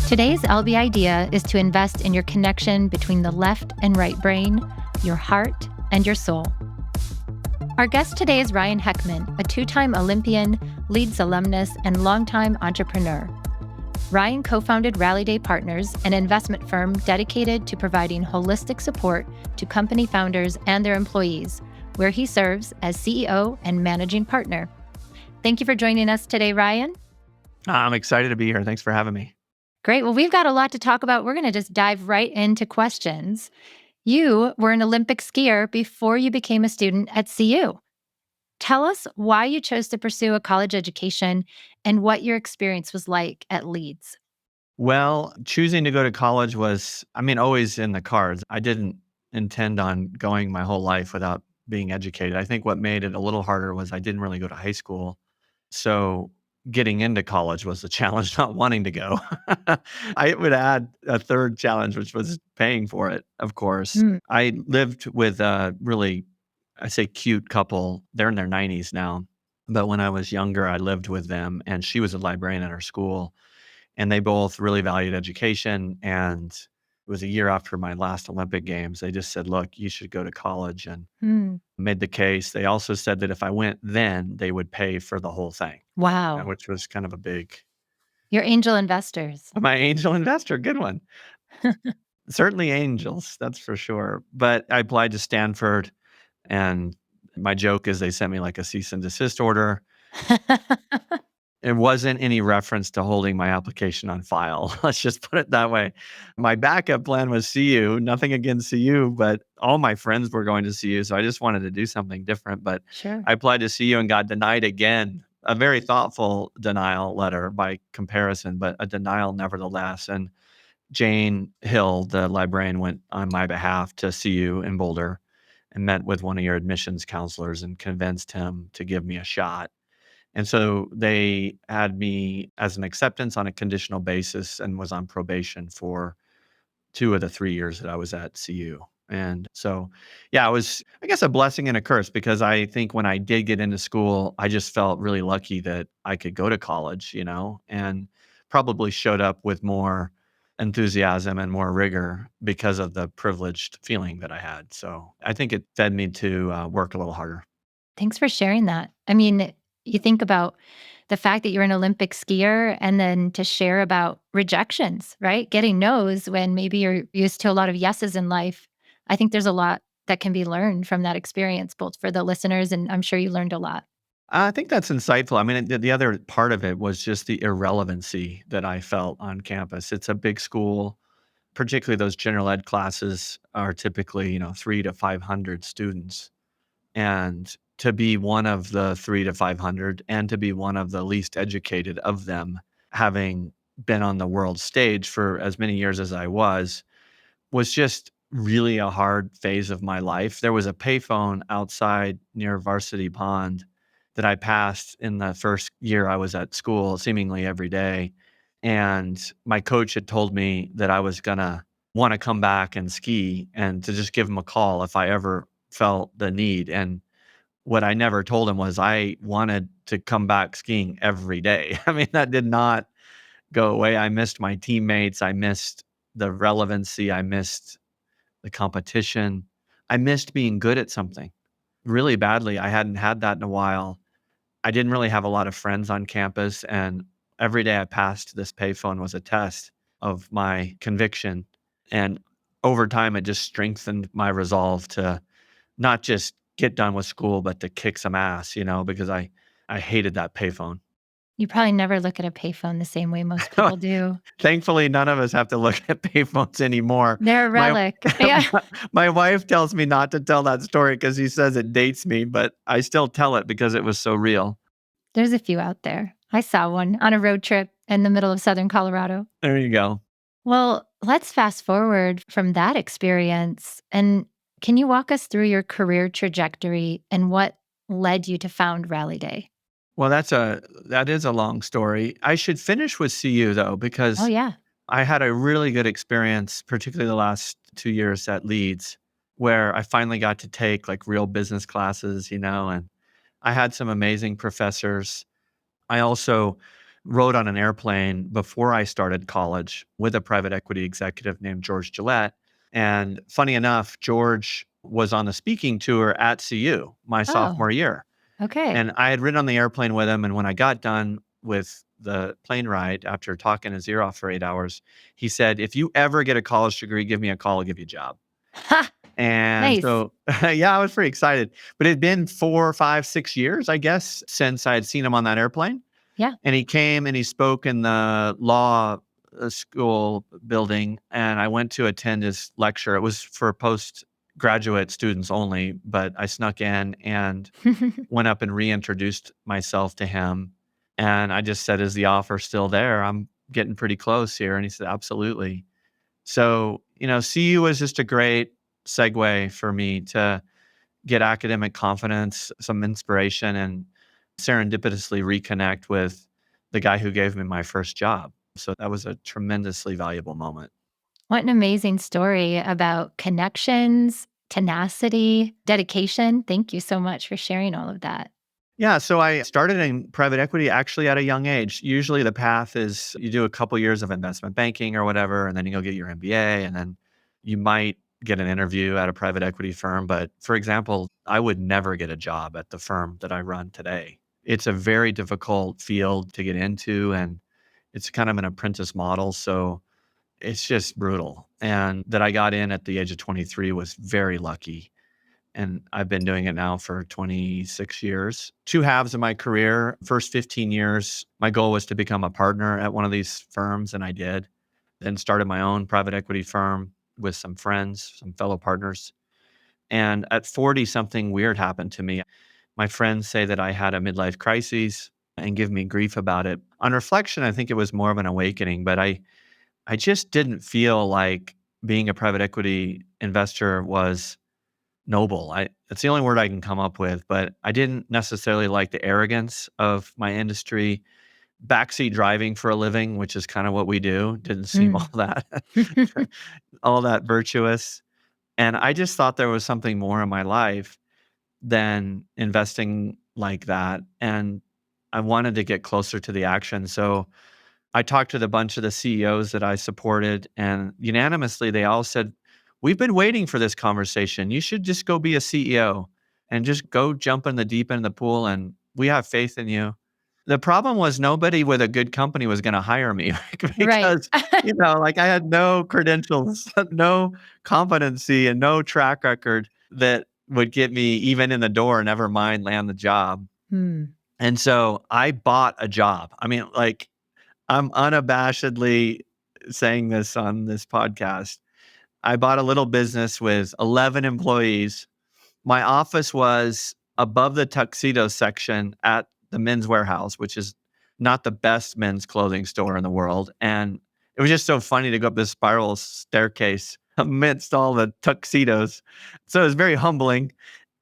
Today's LB idea is to invest in your connection between the left and right brain, your heart, and your soul. Our guest today is Ryan Heckman, a two-time Olympian, Leeds alumnus, and longtime entrepreneur. Ryan co-founded Rallyday Partners, an investment firm dedicated to providing holistic support to company founders and their employees, where he serves as CEO and managing partner. Thank you for joining us today, Ryan. I'm excited to be here. Thanks for having me. Great. Well, we've got a lot to talk about. We're going to just dive right into questions. You were an Olympic skier before you became a student at CU. Tell us why you chose to pursue a college education and what your experience was like at Leeds. Well, choosing to go to college was, always in the cards. I didn't intend on going my whole life without being educated. I think what made it a little harder was I didn't really go to high school. So getting into college was a challenge, not wanting to go. I would add a third challenge, which was paying for it, of course. Mm. I lived with a really, I say cute couple. They're in their 90s now. But when I was younger, I lived with them, and she was a librarian at our school. And they both really valued education. And it was a year after my last Olympic Games. They just said, look, you should go to college, and Mm. made the case. They also said that if I went then, they would pay for the whole thing, Wow. which was kind of a big, You're angel investors. my angel investor, good one. Certainly angels, that's for sure. But I applied to Stanford, and my joke is they sent me like a cease and desist order. It wasn't any reference to holding my application on file. Let's just put it that way. My backup plan was CU, nothing against CU, but all my friends were going to CU. So I just wanted to do something different. But Sure. I applied to CU and got denied again. A very thoughtful denial letter by comparison, but a denial nevertheless. And Jane Hill, the librarian, went on my behalf to CU in Boulder and met with one of your admissions counselors and convinced him to give me a shot. And so they had me as an acceptance on a conditional basis and was on probation for 2 of the 3 years that I was at CU. And so, yeah, it was, I guess, a blessing and a curse, because I think when I did get into school, I just felt really lucky that I could go to college, and probably showed up with more enthusiasm and more rigor because of the privileged feeling that I had. So I think it fed me to work a little harder. Thanks for sharing that. I mean, you think about the fact that you're an Olympic skier and then to share about rejections, right? Getting no's when maybe you're used to a lot of yeses in life. I think there's a lot that can be learned from that experience, both for the listeners, and I'm sure you learned a lot. I think that's insightful. The other part of it was just the irrelevancy that I felt on campus. It's a big school, particularly those general ed classes are typically, 3 to 500 students. And to be one of the 3 to 500 and to be one of the least educated of them, having been on the world stage for as many years as I was just really a hard phase of my life. There was a payphone outside near Varsity Pond that I passed in the first year I was at school, seemingly every day. And my coach had told me that I was going to want to come back and ski and to just give him a call if I ever felt the need. And what I never told him was I wanted to come back skiing every day. That did not go away. I missed my teammates. I missed the relevancy. I missed the competition. I missed being good at something really badly. I hadn't had that in a while. I didn't really have a lot of friends on campus. And every day I passed this payphone was a test of my conviction. And over time, it just strengthened my resolve to not just get done with school, but to kick some ass, because I hated that payphone. You probably never look at a payphone the same way most people do. Thankfully, none of us have to look at payphones anymore. They're a My relic. Yeah. my wife tells me not to tell that story because he says it dates me, but I still tell it because it was so real. There's a few out there. I saw one on a road trip in the middle of Southern Colorado. There you go. Well, let's fast forward from that experience. And can you walk us through your career trajectory and what led you to found Rally Day? Well, that is a long story. I should finish with CU though, Oh, because yeah. I had a really good experience, particularly the last 2 years at Leeds, where I finally got to take like real business classes, and I had some amazing professors. I also rode on an airplane before I started college with a private equity executive named George Gillette. And funny enough, George was on the speaking tour at CU my Oh, sophomore year. okay. And I had ridden on the airplane with him. And when I got done with the plane ride, after talking his ear off for 8 hours, he said, "If you ever get a college degree, give me a call, I'll give you a job." Ha! And Nice. so, yeah, I was pretty excited. But it had been 4, 5, 6 years, I guess, since I had seen him on that airplane. Yeah. And he came and he spoke in the law school building. And I went to attend his lecture. It was for postgraduate students only, but I snuck in and went up and reintroduced myself to him. And I just said, "Is the offer still there? I'm getting pretty close here." And he said, "Absolutely." So, CU was just a great segue for me to get academic confidence, some inspiration, and serendipitously reconnect with the guy who gave me my first job. So that was a tremendously valuable moment. What an amazing story about connections, tenacity, dedication. Thank you so much for sharing all of that. Yeah, so I started in private equity actually at a young age. Usually the path is you do a couple years of investment banking or whatever, and then you go get your MBA, and then you might get an interview at a private equity firm. But for example, I would never get a job at the firm that I run today. It's a very difficult field to get into, and it's kind of an apprentice model. So it's just brutal. And that I got in at the age of 23 was very lucky, and I've been doing it now for 26 years. Two halves of my career. First 15 years, my goal was to become a partner at one of these firms, and I did. Then started my own private equity firm with some friends, some fellow partners. And at 40, something weird happened to me. My friends say that I had a midlife crisis and give me grief about it. On reflection, I think it was more of an awakening, but I just didn't feel like being a private equity investor was noble. It's the only word I can come up with, but I didn't necessarily like the arrogance of my industry. Backseat driving for a living, which is kind of what we do, didn't seem all Mm. that all that virtuous. And I just thought there was something more in my life than investing like that. And I wanted to get closer to the action. So I talked to the bunch of the CEOs that I supported, and unanimously, they all said, "We've been waiting for this conversation. You should just go be a CEO and just go jump in the deep end of the pool, and we have faith in you." The problem was nobody with a good company was going to hire me Right. because, like I had no credentials, no competency, and no track record that would get me even in the door, never mind land the job. Hmm. And so I bought a job. I mean, like, I'm unabashedly saying this on this podcast. I bought a little business with 11 employees. My office was above the tuxedo section at the Men's Warehouse, which is not the best men's clothing store in the world. And it was just so funny to go up this spiral staircase amidst all the tuxedos. So it was very humbling.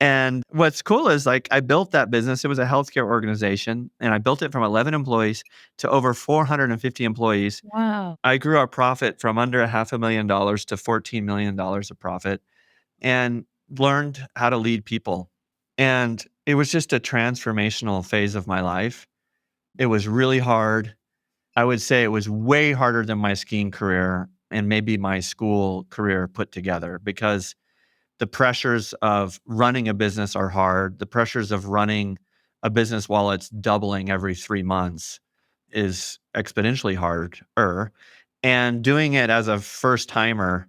And what's cool is like I built that business. It was a healthcare organization, and I built it from 11 employees to over 450 employees. Wow. I grew our profit from under a half a million dollars to $14 million of profit, and learned how to lead people. And it was just a transformational phase of my life. It was really hard. I would say it was way harder than my skiing career and maybe my school career put together, because the pressures of running a business are hard. The pressures of running a business while it's doubling every 3 months is exponentially harder. And doing it as a first timer,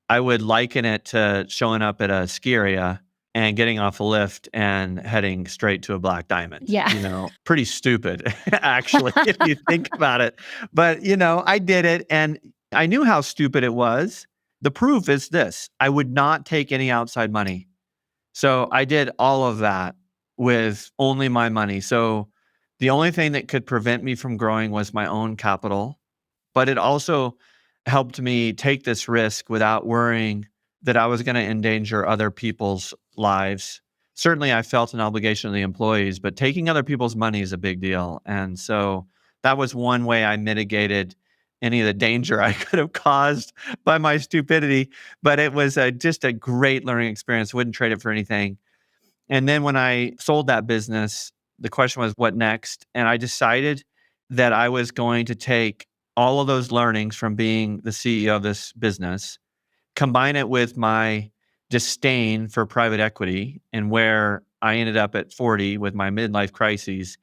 I would liken it to showing up at a ski area and getting off a lift and heading straight to a black diamond. Yeah. Pretty stupid, actually, if you think about it. But, I did it, and I knew how stupid it was. The proof is this: I would not take any outside money. So I did all of that with only my money. So the only thing that could prevent me from growing was my own capital, but it also helped me take this risk without worrying that I was going to endanger other people's lives. Certainly, I felt an obligation to the employees, but taking other people's money is a big deal. And so that was one way I mitigated any of the danger I could have caused by my stupidity. But it was just a great learning experience. Wouldn't trade it for anything. And then when I sold that business, the question was, what next? And I decided that I was going to take all of those learnings from being the CEO of this business, combine it with my disdain for private equity and where I ended up at 40 with my midlife crises,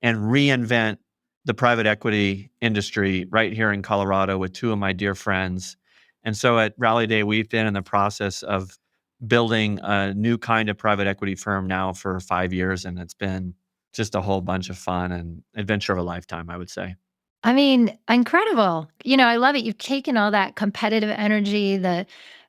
and reinvent the private equity industry right here in Colorado with two of my dear friends. And so at Rallyday, we've been in the process of building a new kind of private equity firm now for 5 years. And it's been just a whole bunch of fun and adventure of a lifetime, I would say. I mean, incredible. I love it. You've taken all that competitive energy, the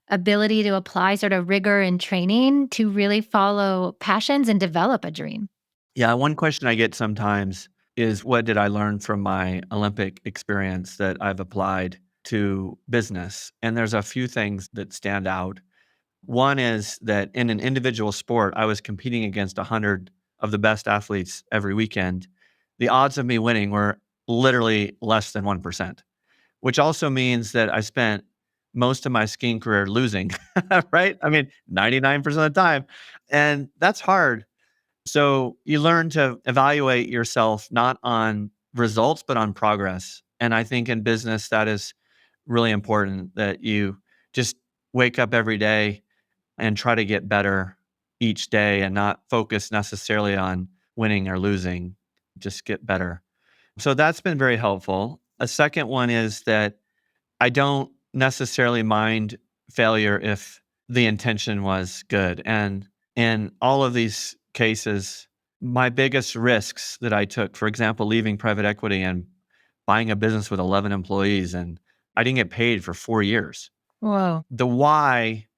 ability to apply sort of rigor and training to really follow passions and develop a dream. Yeah, one question I get sometimes is what did I learn from my Olympic experience that I've applied to business? And there's a few things that stand out. One is that in an individual sport, I was competing against 100 of the best athletes every weekend. The odds of me winning were literally less than 1%, which also means that I spent most of my skiing career losing, right? I mean, 99% of the time. And that's hard. So you learn to evaluate yourself not on results, but on progress. And I think in business, that is really important that you just wake up every day and try to get better each day and not focus necessarily on winning or losing, just get better. So that's been very helpful. A second one is that I don't necessarily mind failure if the intention was good. And in all of these cases, my biggest risks that I took, for example, leaving private equity and buying a business with 11 employees, and I didn't get paid for 4 years. Whoa. The why,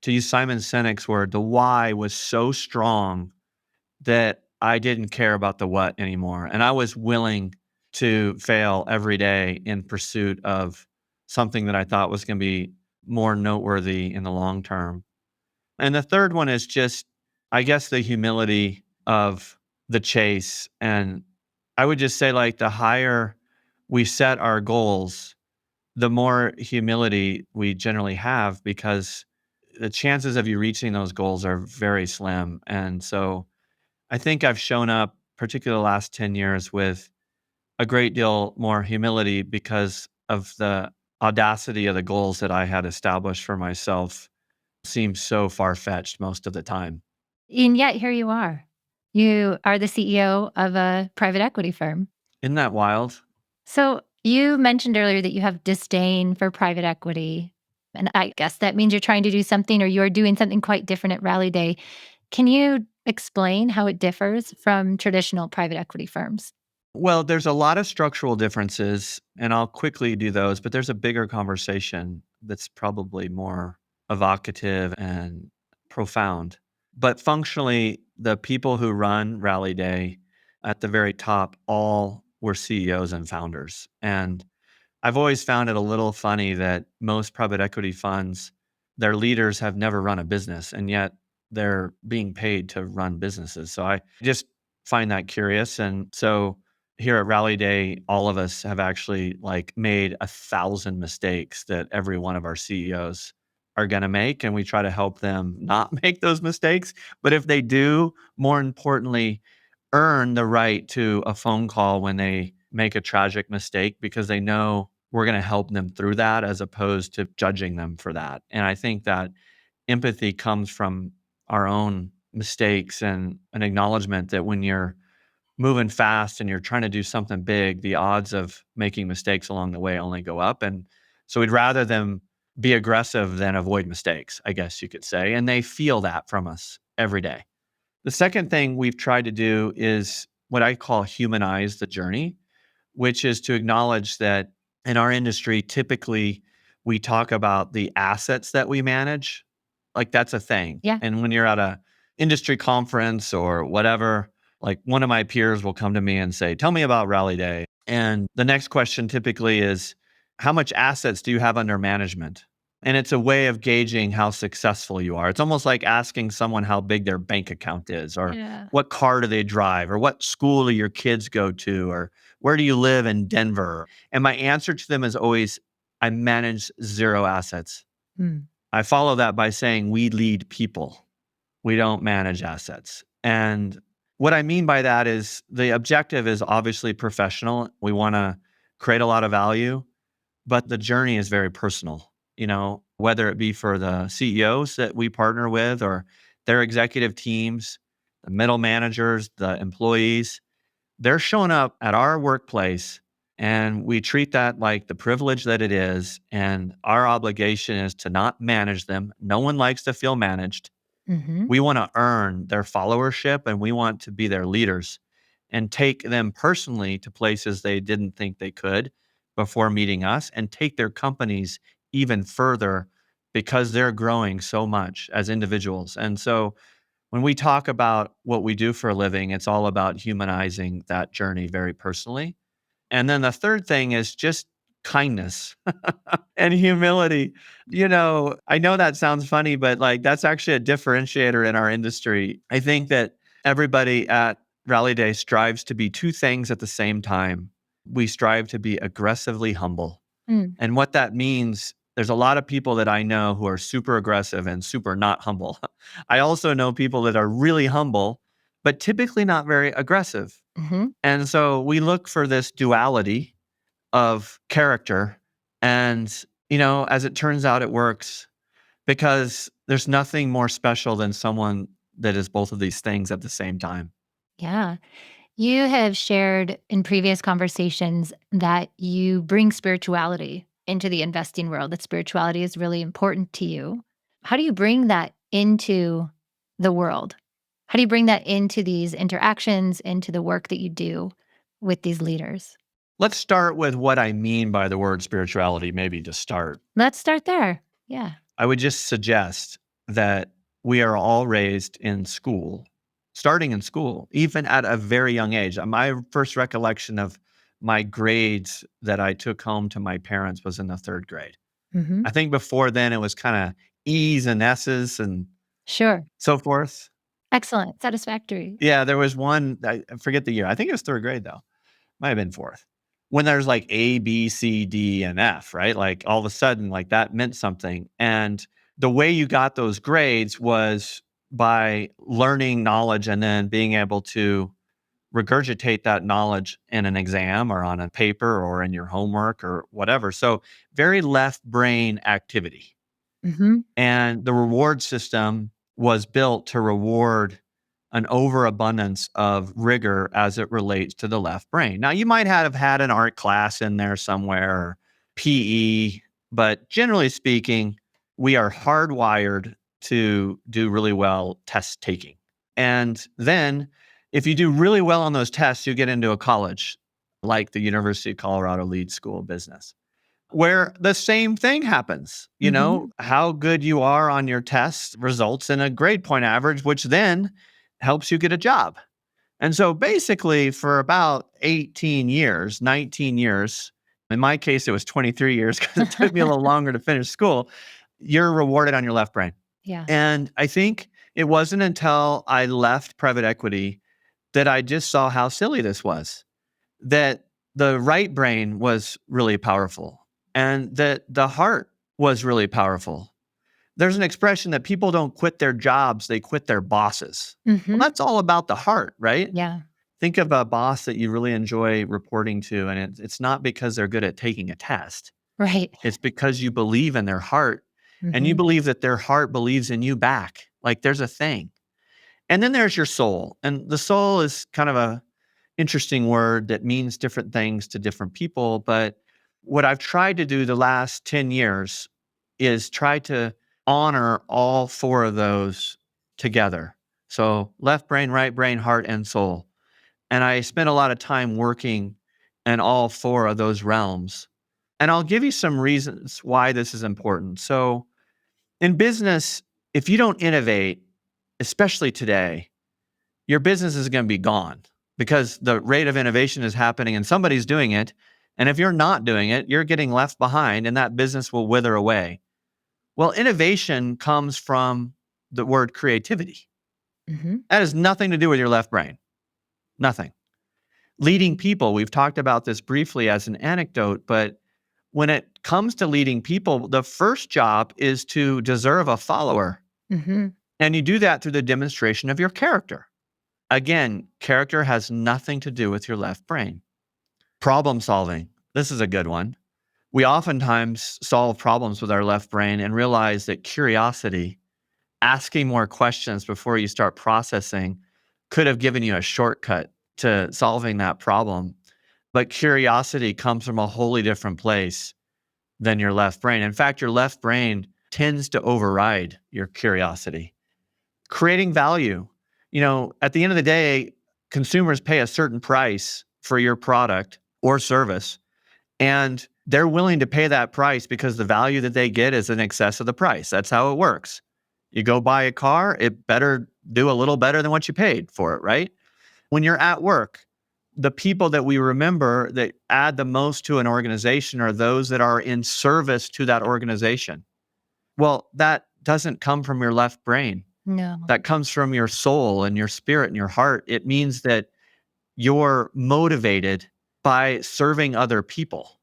to use Simon Sinek's word, the why was so strong that I didn't care about the what anymore. And I was willing to fail every day in pursuit of something that I thought was going to be more noteworthy in the long term. And the third one is just, I guess, the humility of the chase. And I would just say, like, the higher we set our goals, the more humility we generally have because the chances of you reaching those goals are very slim. And so I think I've shown up, particularly the last 10 years, with a great deal more humility because of the audacity of the goals that I had established for myself seems so far-fetched most of the time. And yet here you are. You are the CEO of a private equity firm. Isn't that wild? So you mentioned earlier that you have disdain for private equity. And I guess that means you're trying to do something or you're doing something quite different at Rally Day. Can you explain how it differs from traditional private equity firms? Well, there's a lot of structural differences, and I'll quickly do those, but there's a bigger conversation that's probably more evocative and profound. But functionally, the people who run Rally Day at the very top all were CEOs and founders. And I've always found it a little funny that most private equity funds, their leaders have never run a business, and yet they're being paid to run businesses. So I just find that curious. And so here at Rally Day, all of us have actually like made 1,000 mistakes that every one of our CEOs are going to make. And we try to help them not make those mistakes. But if they do, more importantly, earn the right to a phone call when they make a tragic mistake because they know we're going to help them through that as opposed to judging them for that. And I think that empathy comes from our own mistakes and an acknowledgement that when you're moving fast and you're trying to do something big, the odds of making mistakes along the way only go up. And so we'd rather them be aggressive than avoid mistakes, I guess you could say. And they feel that from us every day. The second thing we've tried to do is what I call humanize the journey, which is to acknowledge that in our industry, typically we talk about the assets that we manage. Like that's a thing. Yeah. And when you're at a industry conference or whatever, like one of my peers will come to me and say, "Tell me about Rally Day." And the next question typically is, "How much assets do you have under management?" And it's a way of gauging how successful you are. It's almost like asking someone how big their bank account is, or Yeah. what car do they drive, or what school do your kids go to, or where do you live in Denver? And my answer to them is always, I manage zero assets. Hmm. I follow that by saying we lead people. We don't manage assets. And What I mean by that is the objective is obviously professional. We want to create a lot of value, but the journey is very personal, whether it be for the CEOs that we partner with or their executive teams, the middle managers, the employees. They're showing up at our workplace and we treat that like the privilege that it is. And our obligation is to not manage them. No one likes to feel managed. Hmm. We want to earn their followership and we want to be their leaders and take them personally to places they didn't think they could before meeting us and take their companies even further because they're growing so much as individuals. And so when we talk about what we do for a living, it's all about humanizing that journey very personally. And then the third thing is just kindness and humility. I know that sounds funny, but like that's actually a differentiator in our industry. I think that everybody at Rally Day strives to be two things at the same time. We strive to be aggressively humble. Mm. And what that means, there's a lot of people that I know who are super aggressive and super not humble. I also know people that are really humble, but typically not very aggressive. Hmm. And so we look for this duality of character. And, as it turns out, it works because there's nothing more special than someone that is both of these things at the same time. Yeah. You have shared in previous conversations that you bring spirituality into the investing world, that spirituality is really important to you. How do you bring that into the world? How do you bring that into these interactions, into the work that you do with these leaders? Let's start with what I mean by the word spirituality, maybe to start. Let's start there. Yeah. I would just suggest that we are all raised in school, starting in school, even at a very young age. My first recollection of my grades that I took home to my parents was in the third grade. Hmm. I think before then it was kind of E's and S's and Sure. so forth. Excellent. Satisfactory. Yeah, there was one, I forget the year. I think it was third grade though. Might have been fourth. When there's like A, B, C, D, and F, right? Like all of a sudden, like that meant something. And the way you got those grades was by learning knowledge and then being able to regurgitate that knowledge in an exam or on a paper or in your homework or whatever. So very left brain activity. Hmm. And the reward system was built to reward an overabundance of rigor as it relates to the left brain. Now, you might have had an art class in there somewhere, or PE, but generally speaking, we are hardwired to do really well test taking. And then if you do really well on those tests, you get into a college like the University of Colorado Leeds School of Business where the same thing happens. Hmm. How good you are on your tests results in a grade point average, which then helps you get a job. And so basically, for about 18 years, 19 years, in my case, it was 23 years because it took me a little longer to finish school, you're rewarded on your left brain. Yeah. And I think it wasn't until I left private equity that I just saw how silly this was, that the right brain was really powerful and that the heart was really powerful. There's an expression that people don't quit their jobs, they quit their bosses. Well, Hmm. that's all about the heart, right? Yeah. Think of a boss that you really enjoy reporting to, and it's not because they're good at taking a test. Right. It's because you believe in their heart and you Hmm. believe that their heart believes in you back. Like there's a thing. And then there's your soul. And the soul is kind of a interesting word that means different things to different people. But what I've tried to do the last 10 years is try to honor all four of those together. So left brain, right brain, heart, and soul. And I spent a lot of time working in all four of those realms. And I'll give you some reasons why this is important. So in business, if you don't innovate, especially today, your business is going to be gone because the rate of innovation is happening and somebody's doing it. And if you're not doing it, you're getting left behind and that business will wither away. Well, innovation comes from the word creativity. Hmm. That has nothing to do with your left brain. Nothing. Leading people, we've talked about this briefly as an anecdote, but when it comes to leading people, the first job is to deserve a follower. Hmm. And you do that through the demonstration of your character. Again, character has nothing to do with your left brain. Problem solving. This is a good one. We oftentimes solve problems with our left brain and realize that curiosity, asking more questions before you start processing, could have given you a shortcut to solving that problem. But curiosity comes from a wholly different place than your left brain. In fact, your left brain tends to override your curiosity. Creating value. At the end of the day, consumers pay a certain price for your product or service, and they're willing to pay that price because the value that they get is in excess of the price. That's how it works. You go buy a car, it better do a little better than what you paid for it, right? When you're at work, the people that we remember that add the most to an organization are those that are in service to that organization. Well, that doesn't come from your left brain. No. That comes from your soul and your spirit and your heart. It means that you're motivated by serving other people.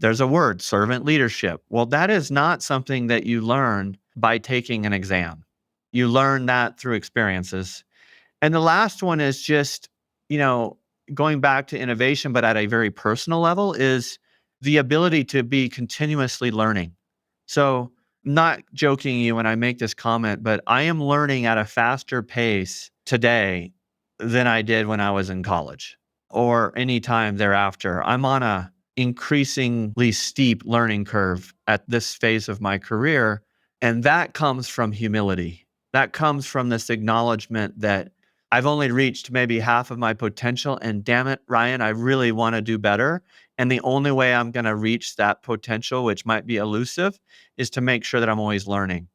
There's a word, servant leadership. Well, that is not something that you learn by taking an exam. You learn that through experiences. And the last one is just, you know, going back to innovation, but at a very personal level, is the ability to be continuously learning. So, not joking you when I make this comment, but I am learning at a faster pace today than I did when I was in college or any time thereafter. I'm on a increasingly steep learning curve at this phase of my career, and that comes from humility. That comes from this acknowledgement that I've only reached maybe half of my potential, and damn it, Ryan, I really want to do better. And the only way I'm going to reach that potential, which might be elusive, is to make sure that I'm always learning.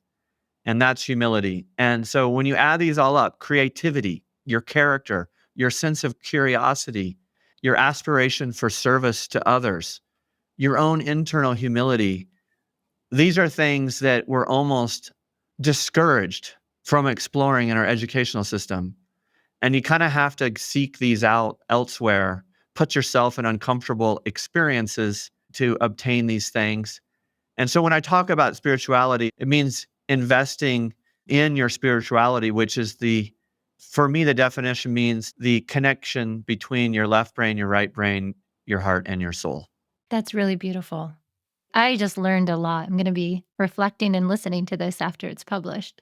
And that's humility. And so when you add these all up, creativity, your character, your sense of curiosity, your aspiration for service to others, your own internal humility, these are things that we're almost discouraged from exploring in our educational system. And you kind of have to seek these out elsewhere, put yourself in uncomfortable experiences to obtain these things. And so when I talk about spirituality, it means investing in your spirituality, which is for me, the definition means the connection between your left brain, your right brain, your heart, and your soul. That's really beautiful. I just learned a lot. I'm going to be reflecting and listening to this after it's published.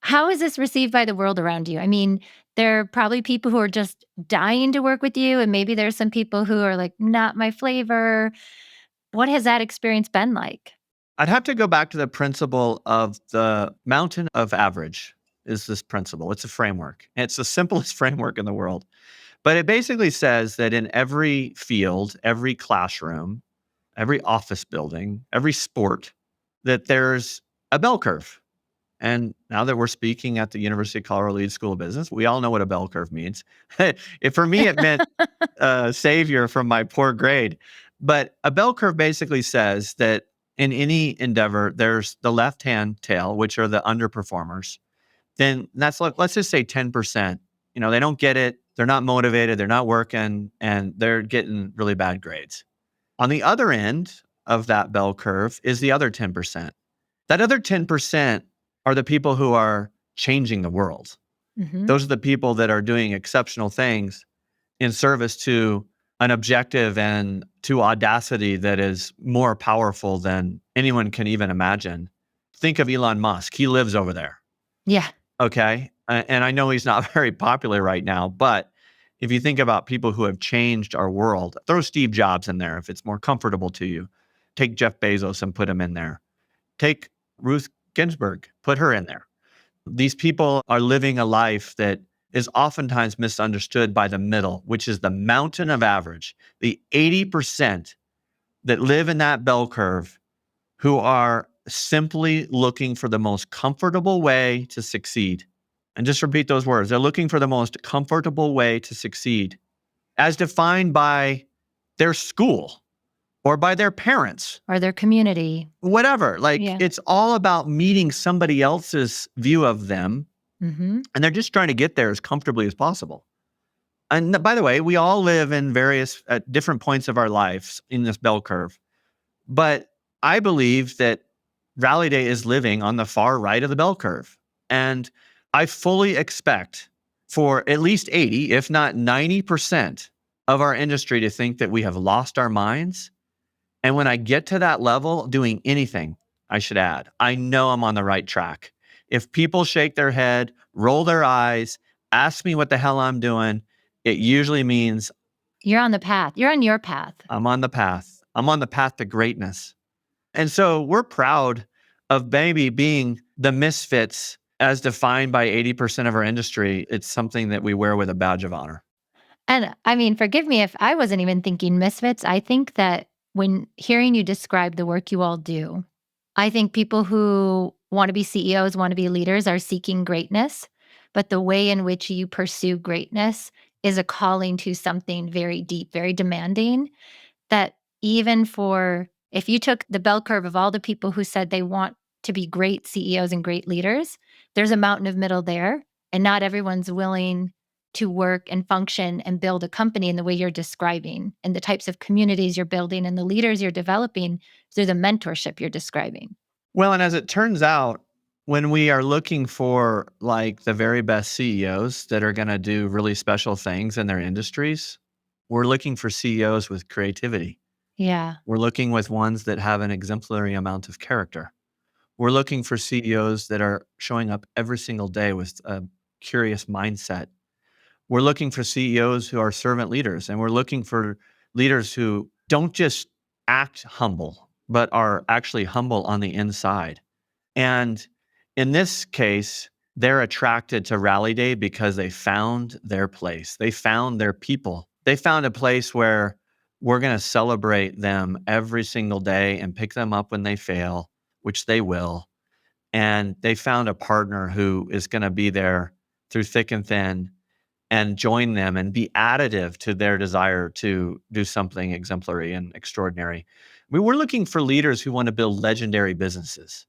How is this received by the world around you? I mean, there are probably people who are just dying to work with you, and maybe there's some people who are like, not my flavor. What has that experience been like? I'd have to go back to the principle of the mountain of average is this principle. It's a framework. And it's the simplest framework in the world. But it basically says that in every field, every classroom, every office building, every sport, that there's a bell curve. And now that we're speaking at the University of Colorado Leeds School of Business, we all know what a bell curve means. For me, it meant savior from my poor grade. But a bell curve basically says that in any endeavor, there's the left-hand tail, which are the underperformers. Then let's just say 10%. They don't get it. They're not motivated. They're not working, and they're getting really bad grades. On the other end of that bell curve is the other 10%. That other 10% are the people who are changing the world. Mhm. Those are the people that are doing exceptional things in service to an objective and to audacity that is more powerful than anyone can even imagine. Think of Elon Musk. He lives over there. Yeah. Okay. And I know he's not very popular right now, but if you think about people who have changed our world, throw Steve Jobs in there if it's more comfortable to you. Take Jeff Bezos and put him in there. Take Ruth Ginsburg, put her in there. These people are living a life that is oftentimes misunderstood by the middle, which is the mountain of average, the 80% that live in that bell curve who are simply looking for the most comfortable way to succeed. And just repeat those words. They're looking for the most comfortable way to succeed as defined by their school or by their parents, Or their community. whatever. Yeah. It's all about meeting somebody else's view of them. Mhm. And they're just trying to get there as comfortably as possible. And by the way, we all live in various at different points of our lives in this bell curve. But I believe that Rallyday is living on the far right of the bell curve. And I fully expect for at least 80, if not 90% of our industry to think that we have lost our minds. And when I get to that level, doing anything, I should add, I know I'm on the right track. If people shake their head, roll their eyes, ask me what the hell I'm doing, it usually means You're on the path. You're on your path. I'm on the path. I'm on the path to greatness. And so we're proud of maybe being the misfits as defined by 80% of our industry. It's something that we wear with a badge of honor. And I mean, forgive me if I wasn't even thinking misfits. I think that when hearing you describe the work you all do, I think people who want to be CEOs, want to be leaders are seeking greatness, but the way in which you pursue greatness is a calling to something very deep, very demanding. That even for if you took the bell curve of all the people who said they want to be great CEOs and great leaders, there's a mountain of middle there, and not everyone's willing to work and function and build a company in the way you're describing, and the types of communities you're building and the leaders you're developing through the mentorship you're describing. Well, and as it turns out, when we are looking for like the very best CEOs that are going to do really special things in their industries, we're looking for CEOs with creativity. Yeah. We're looking with ones that have an exemplary amount of character. We're looking for CEOs that are showing up every single day with a curious mindset. We're looking for CEOs who are servant leaders, and we're looking for leaders who don't just act humble, but are actually humble on the inside. And in this case, they're attracted to Rallyday because they found their place. They found their people. They found a place where we're going to celebrate them every single day and pick them up when they fail, which they will. And they found a partner who is going to be there through thick and thin and join them and be additive to their desire to do something exemplary and extraordinary. We're looking for leaders who want to build legendary businesses.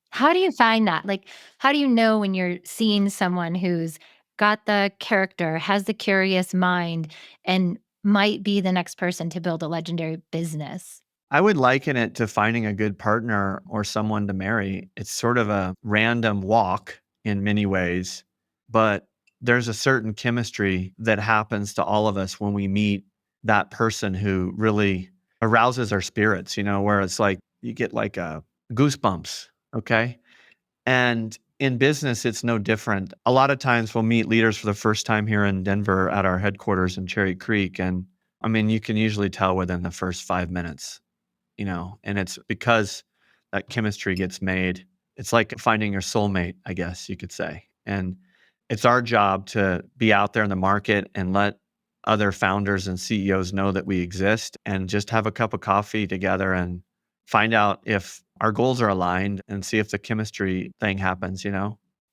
How do you find that? Like, how do you know when you're seeing someone who's got the character, has the curious mind, and might be the next person to build a legendary business? I would liken it to finding a good partner or someone to marry. It's sort of a random walk in many ways, but there's a certain chemistry that happens to all of us when we meet that person who really arouses our spirits, where it's like you get like a goosebumps. Okay. And in business, it's no different. A lot of times we'll meet leaders for the first time here in Denver at our headquarters in Cherry Creek. And I mean, you can usually tell within the first 5 minutes, and it's because that chemistry gets made. It's like finding your soulmate, I guess you could say. And it's our job to be out there in the market and let other founders and CEOs know that we exist and just have a cup of coffee together and find out if our goals are aligned and see if the chemistry thing happens.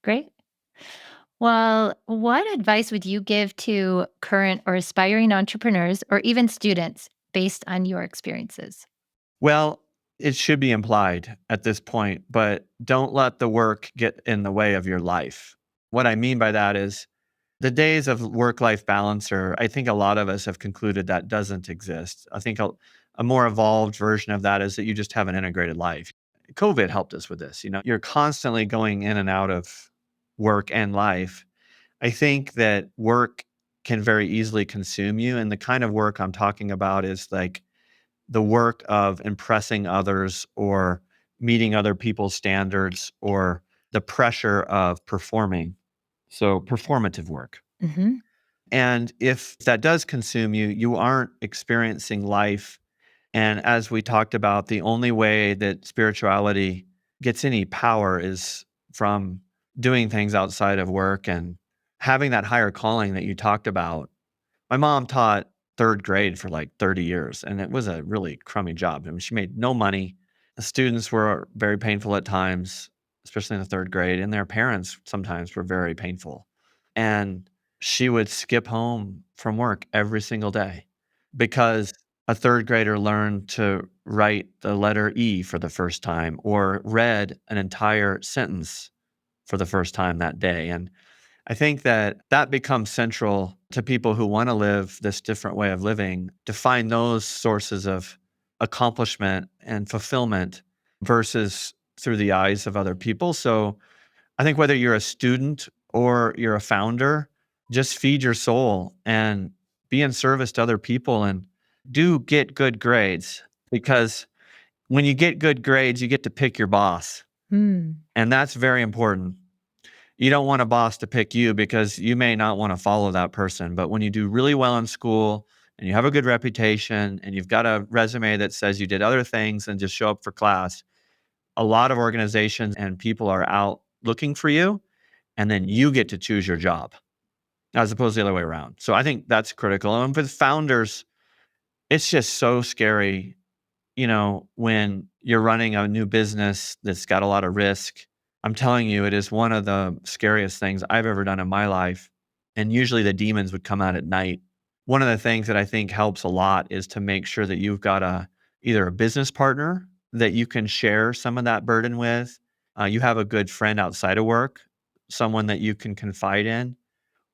Great. Well, what advice would you give to current or aspiring entrepreneurs or even students based on your experiences? Well, it should be implied at this point, but don't let the work get in the way of your life. What I mean by that is the days of work-life balance I think a lot of us have concluded that doesn't exist. I think a more evolved version of that is that you just have an integrated life. COVID helped us with this. You're constantly going in and out of work and life. I think that work can very easily consume you. And the kind of work I'm talking about is like the work of impressing others or meeting other people's standards or the pressure of performing. So performative work. Hmm. And if that does consume you, you aren't experiencing life. And as we talked about, the only way that spirituality gets any power is from doing things outside of work and having that higher calling that you talked about. My mom taught third grade for like 30 years, and it was a really crummy job. I mean, she made no money. The students were very painful at times, especially in the third grade, and their parents sometimes were very painful. And she would skip home from work every single day because a third grader learned to write the letter E for the first time or read an entire sentence for the first time that day. And I think that that becomes central to people who want to live this different way of living, to find those sources of accomplishment and fulfillment versus through the eyes of other people. So I think whether you're a student or you're a founder, just feed your soul and be in service to other people and do get good grades, because when you get good grades, you get to pick your boss. Hmm. And that's very important. You don't want a boss to pick you because you may not want to follow that person. But when you do really well in school and you have a good reputation and you've got a resume that says you did other things than just show up for class, a lot of organizations and people are out looking for you, and then you get to choose your job as opposed to the other way around. So I think that's critical. And with founders, it's just so scary, when you're running a new business that's got a lot of risk. I'm telling you, it is one of the scariest things I've ever done in my life. And usually the demons would come out at night. One of the things that I think helps a lot is to make sure that you've got either a business partner that you can share some of that burden with. You have a good friend outside of work, someone that you can confide in,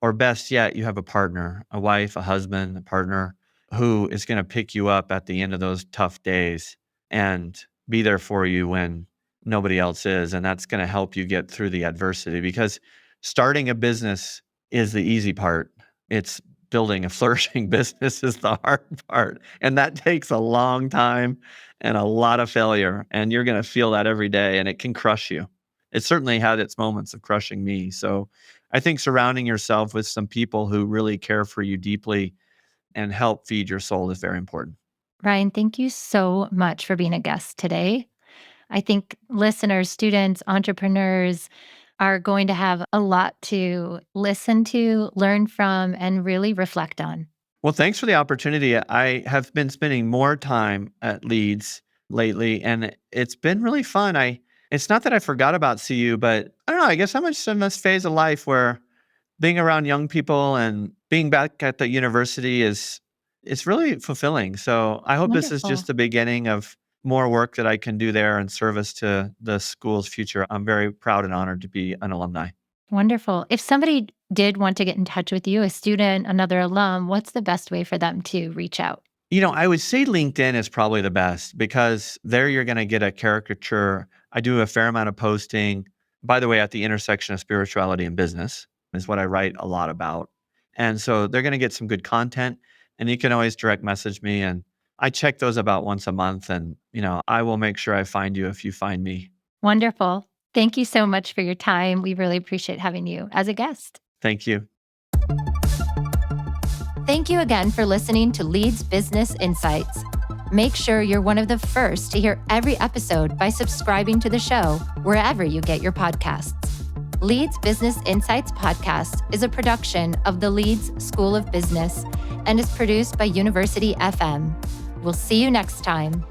or best yet, you have a partner, a wife, a husband, a partner who is going to pick you up at the end of those tough days and be there for you when nobody else is. And that's going to help you get through the adversity, because starting a business is the easy part. It's building a flourishing business is the hard part. And that takes a long time and a lot of failure. And you're going to feel that every day, and it can crush you. It certainly had its moments of crushing me. So I think surrounding yourself with some people who really care for you deeply and help feed your soul is very important. Ryan, thank you so much for being a guest today. I think listeners, students, entrepreneurs are going to have a lot to listen to, learn from, and really reflect on. Well, thanks for the opportunity. I have been spending more time at Leeds lately, and it's been really fun. It's not that I forgot about CU, but I don't know. I guess I'm just in this phase of life where being around young people and being back at the university is really fulfilling. So I hope this is just Wonderful. the beginning of more work that I can do there in service to the school's future. I'm very proud and honored to be an alumni. Wonderful. If somebody did want to get in touch with you, a student, another alum, what's the best way for them to reach out? I would say LinkedIn is probably the best, because there you're going to get a caricature. I do a fair amount of posting, by the way, at the intersection of spirituality and business is what I write a lot about. And so they're going to get some good content, and you can always direct message me. And I check those about once a month, and, I will make sure I find you if you find me. Wonderful. Thank you so much for your time. We really appreciate having you as a guest. Thank you. Thank you again for listening to Leeds Business Insights. Make sure you're one of the first to hear every episode by subscribing to the show wherever you get your podcasts. Leeds Business Insights podcast is a production of the Leeds School of Business and is produced by University FM. We'll see you next time.